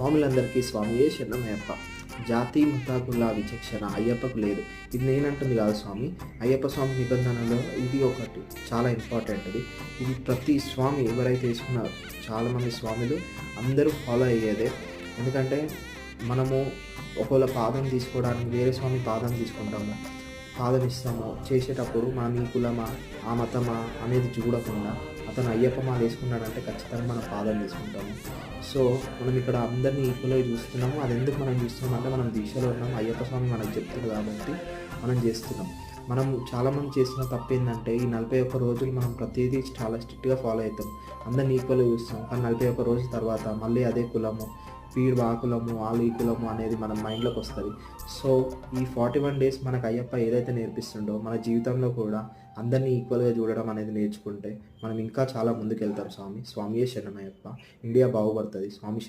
స్వాములందరికీ స్వామియే శరణమయ్యప్ప. జాతి మత కుల విచక్షణ అయ్యప్పకు లేదు. ఇది నేనంటుంది కాదు స్వామి, అయ్యప్ప స్వామి నిబంధనలో ఇది ఒకటి చాలా ఇంపార్టెంట్ది. ఇది ప్రతి స్వామి ఎవరైతే తీసుకున్నారో చాలామంది స్వాములు అందరూ ఫాలో అయ్యేదే. ఎందుకంటే మనము ఒకవేళ పాదం తీసుకోవడానికి వేరే స్వామి పాదం తీసుకుంటాము, పాదం ఇస్తాము, చేసేటప్పుడు మనం ఈ కులమా ఆ మతమా అనేది చూడకుండా అతను అయ్యప్ప మాల వేసుకున్నాడంటే ఖచ్చితంగా మనం పాదం తీసుకుంటాము. సో మనం ఇక్కడ అందరినీ ఈక్వల్గా చూస్తున్నాము. అది ఎందుకు మనం చూస్తున్నాం అంటే మనం దీక్షలో ఉన్నాము, అయ్యప్ప స్వామి మనకు చెప్తుంది కాబట్టి మనం చేస్తున్నాం. మనం చాలామంది చేసిన తప్పు ఏంటంటే ఈ 41 రోజులు మనం ప్రతిదీ చాలా స్ట్రిక్ట్గా ఫాలో అవుతాం, అందరినీ ఈక్వల్గా చూస్తాం. కానీ 41 రోజుల తర్వాత మళ్ళీ అదే కులము, వీడు ఆ కులము వాళ్ళు ఈ కులము అనేది మన మైండ్లోకి వస్తుంది. సో ఈ 41 డేస్ మనకు అయ్యప్ప ఏదైతే నేర్పిస్తుండో మన జీవితంలో కూడా అందరినీ ఈక్వల్గా చూడడం అనేది నేర్చుకుంటే మనం ఇంకా చాలా ముందుకు వెళ్తాం. స్వామియే శరణమయ్యప్ప. ఇండియా బాగుపడుతుంది. స్వామి